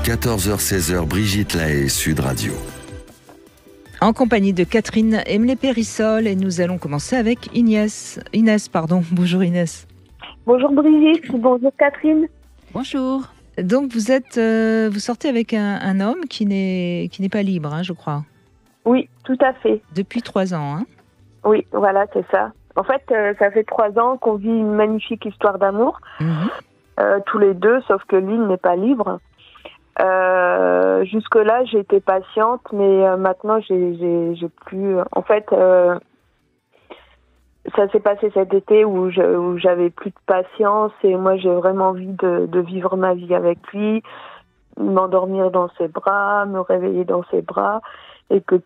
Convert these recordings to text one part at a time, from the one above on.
14h-16h, Brigitte Lahaie, Sud Radio. En compagnie de Catherine Emlé-Périssol, et nous allons commencer avec Inès. Bonjour Inès. Bonjour Brigitte, bonjour Catherine. Bonjour. Donc vous sortez avec un homme qui n'est pas libre, hein, je crois. Oui, tout à fait. Depuis 3 ans, hein. Oui, voilà, c'est ça. En fait, ça fait 3 ans qu'on vit une magnifique histoire d'amour, tous les deux, sauf que lui n'est pas libre. Jusque-là, j'ai été patiente, mais maintenant, j'ai plus... En fait, ça s'est passé cet été où j'avais plus de patience et moi, j'ai vraiment envie de vivre ma vie avec lui, m'endormir dans ses bras, me réveiller dans ses bras et que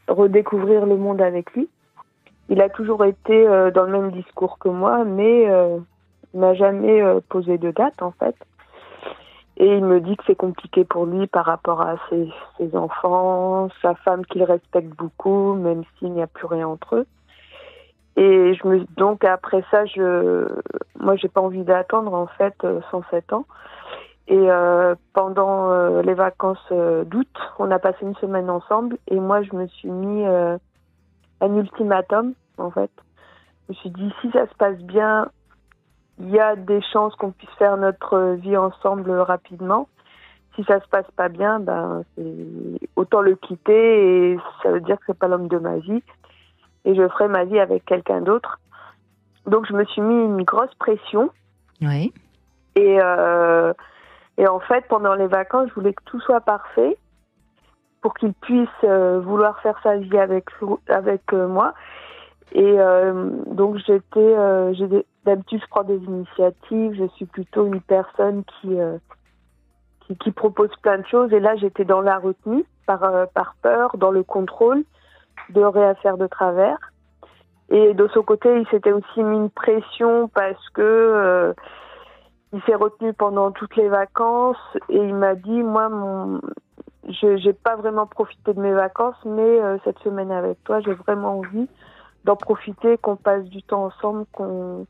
redécouvrir le monde avec lui. Il a toujours été dans le même discours que moi, mais il m'a jamais posé de date, en fait. Et il me dit que c'est compliqué pour lui par rapport à ses enfants, sa femme qu'il respecte beaucoup, même s'il n'y a plus rien entre eux. Et donc après ça, moi j'ai pas envie d'attendre en fait 107 ans. Et pendant les vacances d'août, on a passé une semaine ensemble et moi je me suis mis un ultimatum en fait. Je me suis dit si ça se passe bien, il y a des chances qu'on puisse faire notre vie ensemble rapidement. Si ça se passe pas bien, autant le quitter et ça veut dire que c'est pas l'homme de ma vie et je ferai ma vie avec quelqu'un d'autre. Donc je me suis mis une grosse pression. Oui. Et en fait, pendant les vacances, je voulais que tout soit parfait pour qu'il puisse vouloir faire sa vie avec moi. Et donc d'habitude je prends des initiatives, je suis plutôt une personne qui propose plein de choses et là j'étais dans la retenue par peur, dans le contrôle, de rien faire de travers. Et de son côté il s'était aussi mis une pression parce que il s'est retenu pendant toutes les vacances et il m'a dit moi j'ai pas vraiment profité de mes vacances mais cette semaine avec toi j'ai vraiment envie d'en profiter, qu'on passe du temps ensemble, qu'on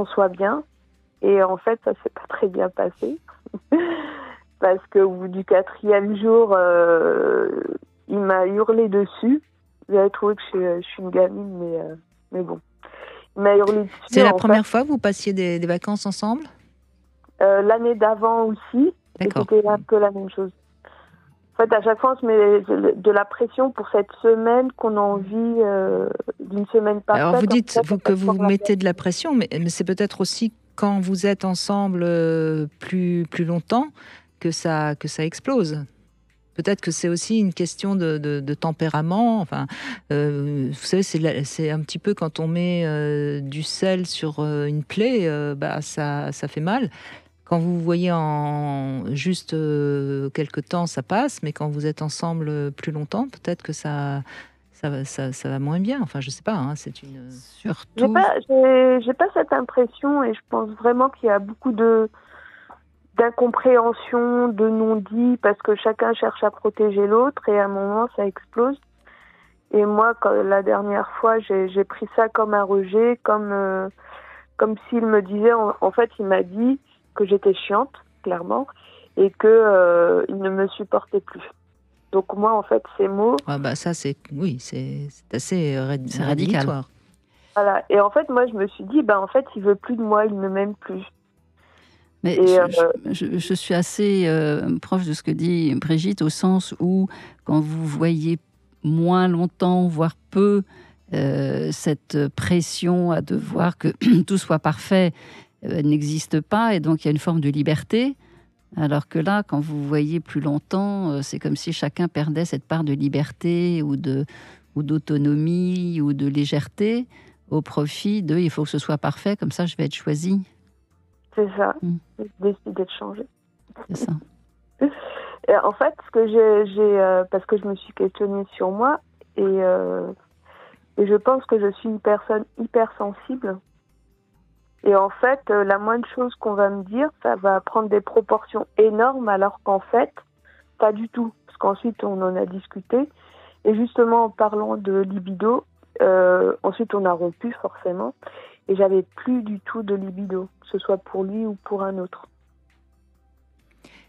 soit bien. Et en fait, ça s'est pas très bien passé. Parce qu'au bout du 4e jour, il m'a hurlé dessus. Vous avez trouvé que je suis une gamine, mais bon. Il m'a hurlé dessus. C'est la première fois que vous passiez des vacances ensemble ? L'année d'avant aussi. D'accord. Et c'était un peu la même chose. En fait, à chaque fois, on se met de la pression pour cette semaine qu'on a envie d'une semaine parfaite. Alors, vous dites que vous mettez de la pression, mais c'est peut-être aussi quand vous êtes ensemble plus longtemps que ça explose. Peut-être que c'est aussi une question de tempérament. Enfin, vous savez, c'est un petit peu quand on met du sel sur une plaie, ça fait mal. Quand vous voyez en juste quelques temps, ça passe, mais quand vous êtes ensemble plus longtemps, peut-être que ça va moins bien. Enfin, je sais pas. Hein, c'est une surtout. J'ai pas cette impression, et je pense vraiment qu'il y a beaucoup d'incompréhension, de non-dit, parce que chacun cherche à protéger l'autre, et à un moment, ça explose. Et moi, la dernière fois, j'ai pris ça comme un rejet, comme s'il me disait, en fait, il m'a dit que j'étais chiante, clairement, et que il ne me supportait plus. Donc moi, en fait, ces mots... ça, c'est assez rédhibitoire. Voilà. Et en fait, moi, je me suis dit, en fait, il veut plus de moi, il ne m'aime plus. Mais je suis assez proche de ce que dit Brigitte, au sens où, quand vous voyez moins longtemps, voire peu, cette pression à devoir que tout soit parfait, n'existe pas, et donc il y a une forme de liberté, alors que là, quand vous voyez plus longtemps, c'est comme si chacun perdait cette part de liberté ou d'autonomie ou de légèreté au profit de « il faut que ce soit parfait, comme ça je vais être choisie ». C'est ça, j'ai décidé de changer. C'est ça. Et en fait, ce que parce que je me suis questionnée sur moi, et je pense que je suis une personne hypersensible. Et en fait, la moindre chose qu'on va me dire, ça va prendre des proportions énormes, alors qu'en fait, pas du tout. Parce qu'ensuite, on en a discuté. Et justement, en parlant de libido, ensuite, on a rompu, forcément. Et j'avais plus du tout de libido, que ce soit pour lui ou pour un autre.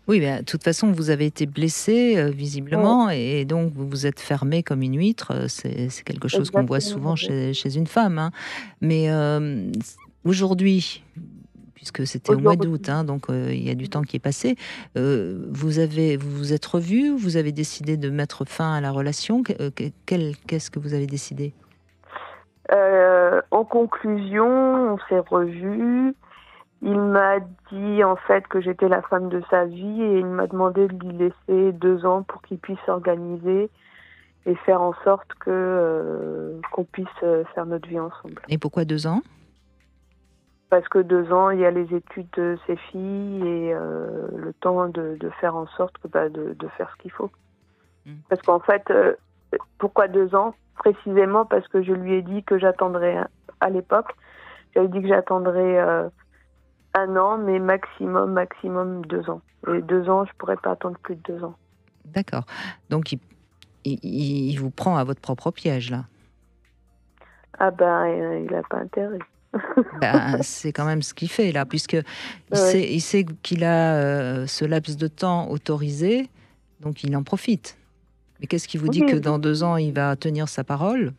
Oui, mais de toute façon, vous avez été blessé, visiblement, et donc vous vous êtes fermé comme une huître. C'est quelque chose qu'on voit souvent chez une femme. Hein. Mais aujourd'hui, puisque c'était au mois d'août, hein, donc il y a du temps qui est passé, vous vous êtes revus, vous avez décidé de mettre fin à la relation. Qu'est-ce que vous avez décidé ? En conclusion, on s'est revus. Il m'a dit en fait que j'étais la femme de sa vie et il m'a demandé de lui laisser 2 ans pour qu'il puisse s'organiser et faire en sorte qu'on puisse faire notre vie ensemble. Et pourquoi 2 ans ? Parce que 2 ans, il y a les études de ses filles et le temps de faire en sorte de faire ce qu'il faut. Parce qu'en fait, pourquoi 2 ans ? Précisément parce que je lui ai dit que j'attendrais à l'époque. J'avais dit que j'attendrais 1 an, mais maximum 2 ans. Et 2 ans, je ne pourrais pas attendre plus de 2 ans. D'accord. Donc, il vous prend à votre propre piège, là. Ah ben, il n'a pas intérêt. C'est quand même ce qu'il fait, là, puisque il sait qu'il a ce laps de temps autorisé, donc il en profite. Mais qu'est-ce qui vous dit que dans 2 ans, il va tenir sa parole ?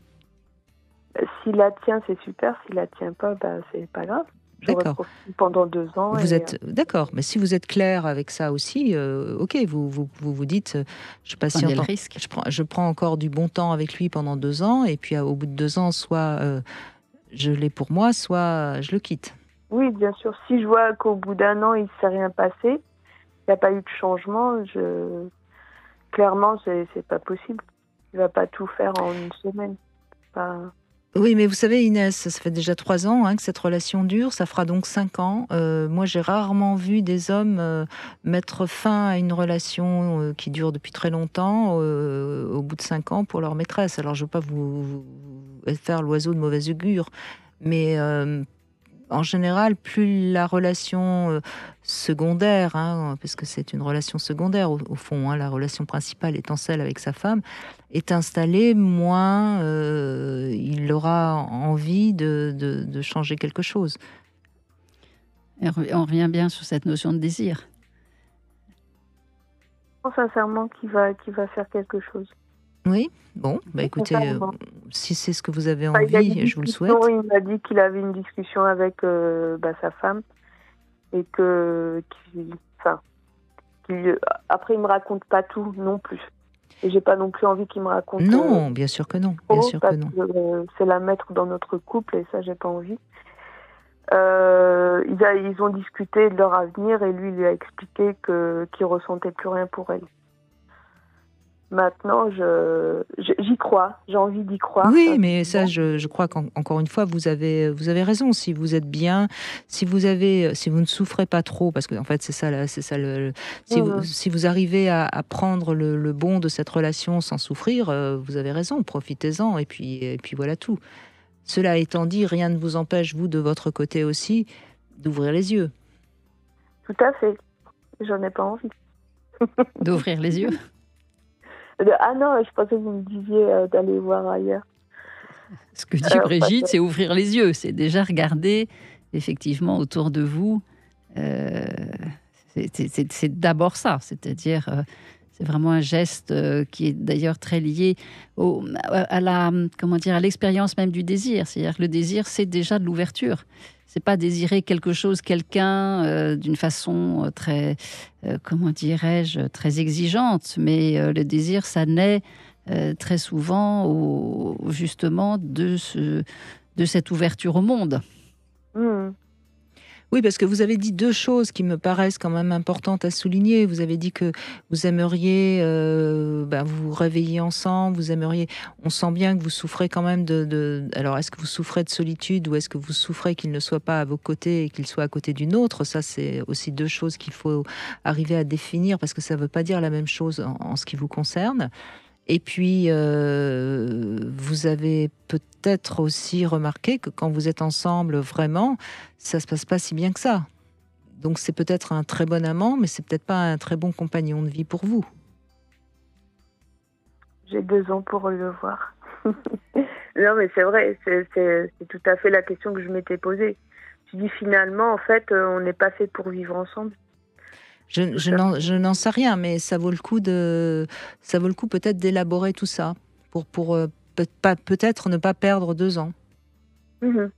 S'il la tient, c'est super. S'il la tient pas, c'est pas grave. D'accord. Pendant 2 ans. Vous êtes d'accord, mais si vous êtes clair avec ça aussi, ok, vous dites, je patiente, je prends encore du bon temps avec lui pendant 2 ans, et puis au bout de 2 ans, soit je l'ai pour moi, soit je le quitte. Oui, bien sûr. Si je vois qu'au bout d'1 an, il ne s'est rien passé, il n'y a pas eu de changement, clairement, c'est pas possible. Il ne va pas tout faire en 1 semaine. Oui, mais vous savez, Inès, ça fait déjà 3 ans que cette relation dure, ça fera donc 5 ans. Moi, j'ai rarement vu des hommes mettre fin à une relation qui dure depuis très longtemps au bout de 5 ans pour leur maîtresse. Alors, je ne veux pas vous faire l'oiseau de mauvais augure, mais en général, plus la relation secondaire, parce que c'est une relation secondaire au fond, la relation principale étant celle avec sa femme, est installée, moins il aura envie de changer quelque chose. Et on revient bien sur cette notion de désir. Je pense sincèrement qu'il va faire quelque chose. Oui, bon, écoutez, si c'est ce que vous avez envie, je vous le souhaite. Il m'a dit qu'il avait une discussion avec sa femme et après il me raconte pas tout non plus. Et j'ai pas non plus envie qu'il me raconte. Non, bien sûr que non. Bien sûr que non. C'est la mettre dans notre couple et ça j'ai pas envie. Ils ont discuté de leur avenir et lui a expliqué qu'il ressentait plus rien pour elle. Maintenant, j'y crois, j'ai envie d'y croire. Oui, mais ça, je crois qu'encore une fois, vous avez raison. Si vous êtes bien, si vous ne souffrez pas trop, parce que en fait, si vous arrivez à prendre le bon de cette relation sans souffrir, vous avez raison. Profitez-en et puis voilà tout. Cela étant dit, rien ne vous empêche, vous de votre côté aussi, d'ouvrir les yeux. Tout à fait. J'en ai pas envie. D'ouvrir les yeux. Ah non, je pensais que vous me disiez d'aller voir ailleurs. Ce que dit Brigitte, c'est ouvrir les yeux. C'est déjà regarder effectivement autour de vous. C'est d'abord ça. C'est-à-dire, c'est vraiment un geste qui est d'ailleurs très lié à l'expérience même du désir. C'est-à-dire que le désir, c'est déjà de l'ouverture. C'est pas désirer quelque chose, quelqu'un d'une façon très, très exigeante. Mais le désir, ça naît très souvent justement de cette ouverture au monde. Mmh. Oui, parce que vous avez dit 2 choses qui me paraissent quand même importantes à souligner. Vous avez dit que vous aimeriez vous réveiller ensemble, on sent bien que vous souffrez quand même alors, est-ce que vous souffrez de solitude ou est-ce que vous souffrez qu'il ne soit pas à vos côtés et qu'il soit à côté d'une autre ? Ça, c'est aussi 2 choses qu'il faut arriver à définir parce que ça ne veut pas dire la même chose en ce qui vous concerne. Et puis, vous avez peut-être aussi remarqué que quand vous êtes ensemble, vraiment, ça ne se passe pas si bien que ça. Donc, c'est peut-être un très bon amant, mais c'est peut-être pas un très bon compagnon de vie pour vous. J'ai 2 ans pour le voir. Non, mais c'est vrai, c'est tout à fait la question que je m'étais posée. Je dis finalement, en fait, on n'est pas fait pour vivre ensemble. Je n'en sais rien, mais ça vaut le coup peut-être d'élaborer tout ça pour peut-être ne pas perdre 2 ans. Mhm.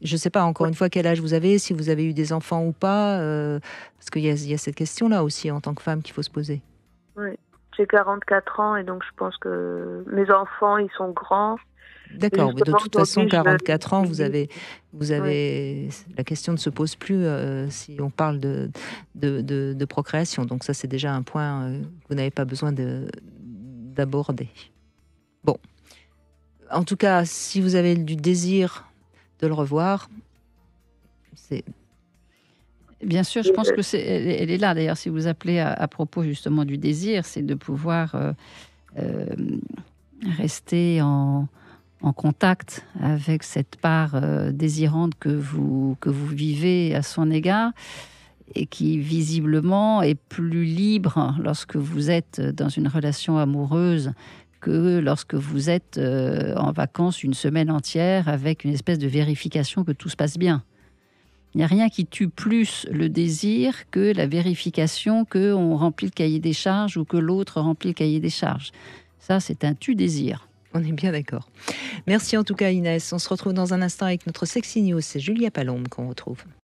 Je ne sais pas, encore une fois, quel âge vous avez, si vous avez eu des enfants ou pas, parce qu'il y a cette question-là aussi, en tant que femme, qu'il faut se poser. Oui, j'ai 44 ans et donc je pense que mes enfants, ils sont grands. D'accord, mais de toute façon, 44 ans, vous avez Oui. la question ne se pose plus si on parle de procréation. Donc ça, c'est déjà un point que vous n'avez pas besoin d'aborder. Bon, en tout cas, si vous avez du désir de le revoir, c'est... Bien sûr, je pense que elle est là. D'ailleurs, si vous appelez à propos justement du désir, c'est de pouvoir rester en contact avec cette part désirante que vous vivez à son égard et qui visiblement est plus libre lorsque vous êtes dans une relation amoureuse que lorsque vous êtes en vacances une semaine entière avec une espèce de vérification que tout se passe bien. Il n'y a rien qui tue plus le désir que la vérification qu'on remplit le cahier des charges ou que l'autre remplit le cahier des charges. Ça, c'est un tue-désir. On est bien d'accord. Merci en tout cas Inès. On se retrouve dans un instant avec notre Sexy News. C'est Julia Palombe qu'on retrouve.